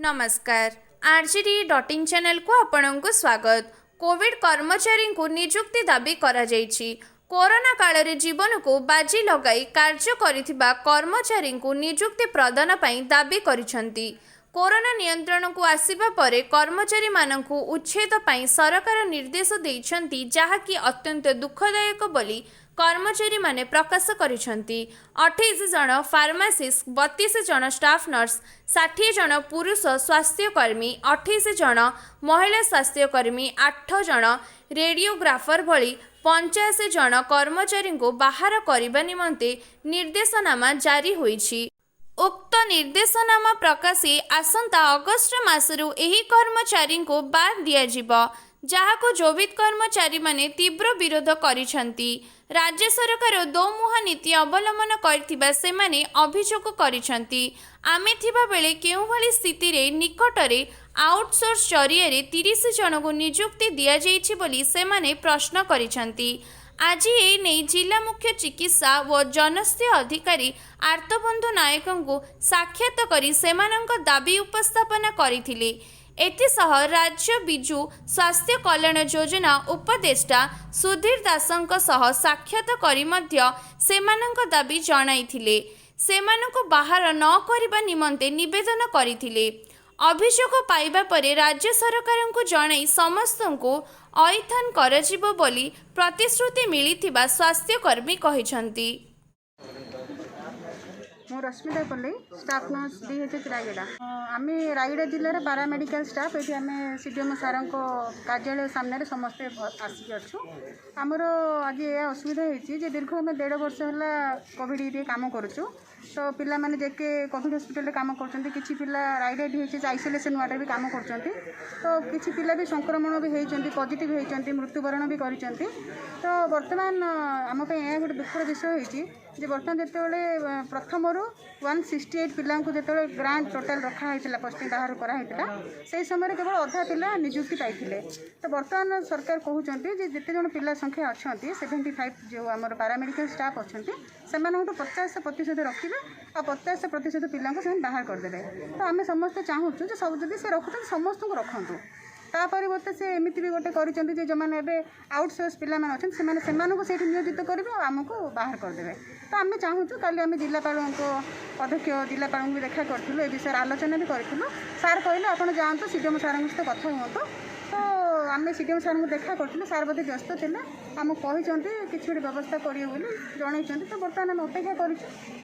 नमस्कार RGD डॉटिंग channel को आपण को स्वागत। कोविड कर्मचारी को नियुक्ति दाबी करा जायछि। कोरोना काल रे जीवन को बाजी लगाई कार्य करिथिबा कर्मचारी को नियुक्ति प्रदान पई दाबी करिसंती। कोरोना नियंत्रण को आसीबा परे कर्मचारी मानकु उच्छेद पई सरकार निर्देश देइछंती, जाहाकि अत्यंत दुखदायक बोली कर्मचारी माने प्रकाश करिसंती। 28 जन फार्मासिस्ट, 32 जन स्टाफ नर्स, 60 जन पुरुष स्वास्थ्यकर्मी, 28 जन महिला स्वास्थ्यकर्मी, 8 जन रेडियोग्राफर भली 85 जन कर्मचारी को बाहर करने निमंते निर्देशनामा जारी होईछि। उक्त निर्देशनामा प्रकाशे आसंता अगस्ट मासरु एही कर्मचारी को बाद दिया जहाको जोवित कर्मचारी माने तीव्र विरोध करिसंती। राज्य सरकार दोमुहा नीति अवलंबन करथिबा सेमाने अभियोग करिसंती। आमे थिबा बेले केउ भली स्थिति रे निकटरे आउटसोर्स जरिए 30 जन को नियुक्ति दिया जाइछि बोली सेमाने प्रश्न करिसंती। आज ए नहीं जिला मुख्य चिकित्सा व जनस्वास्थ्य अधिकारी आर्तबंधु नायक को साक्षात करी सेमानंक दाबी उपस्थापन करथिले। एथिसह राज्य बिजु स्वास्थ्य कल्याण योजना उपदेष्टा सुधीर दासंक सह साक्षात करी मध्य सेमानंक दाबी जणाइथिले। सेमानंक बाहर न करिबा निमंते निवेदन करिथिले। अभियोग पाइबा परे राज्य सरकार को जणाई समस्त को ऐथन करजिबो बोली प्रतिश्रुति मिलिथिबा स्वास्थ्यकर्मी कहिसंती। मु रश्मिता पल्ले स्टाफ नर्स डीएचएच रायगड़ा। आम रायगड़ा जिले पारामेडिकल स्टाफ ये आम सीडीएम सार कार्यालय सामने समस्ते आसिक अच्छु। आमर आज यह असुविधा होती दीर्घ आम 1.5 वर्ष है कोविड काम करुँ। तो पिला माने जेके कोविड हॉस्पिटल काम करछन्ती, किछि पिला रायगड़ा डीएचएच आइसोलेशन वार्ड भी काम करछन्ती। तो किछि पिला भी संक्रमण भी होइछन्ती, पॉजिटिव होइछन्ती, मृत्युवरण भी करिछन्ती। तो वर्तमान आम पे यह गोटे दुखर विषय होइछि जे वर्तमान जेतेबेले प्रथम 168 पिला को जेतेबेले ग्रांट टोटाल रखा होइतिला, पोस्टिंग बाहर करा होइतिला, सेही समय केवल अधा पिला नियुक्ति पाइथिले। तो वर्तमान सरकार कहउछन्ती जे जेते जण पिला संख्या अछन्ती 75 जो हमर पैरामेडिकल स्टाफ अछन्ती सेमानंटू 50% रखिबे आ 50% पिला को से बाहर करदेबे। तो आम समस्त चाहूँ जे सब जदि से रखुछन समस्त को रखंतु। ता परिवर्ते से एमिति भी गोटे करिसेंती जे जमाने एबे आउटसोर्स पिला मान अछन सेमाने को सेठी नियोजित करिवे आ हमको बाहर करदेबे। तो आम चाहूँ काली आम जिलापाल अध्यक्ष जिलापाल भी देखा करूँ, ए विषय आलोचना भी करूँ। सार कहले आप जातु सीडीएम सार सहित कथा हूँ। तो आम सीडीएम सार को देखा करूँ, सार बोधे व्यस्त थे आमको कहते कि व्यवस्था करेंगे जनई। तो बर्तमान आम अपेक्षा कर।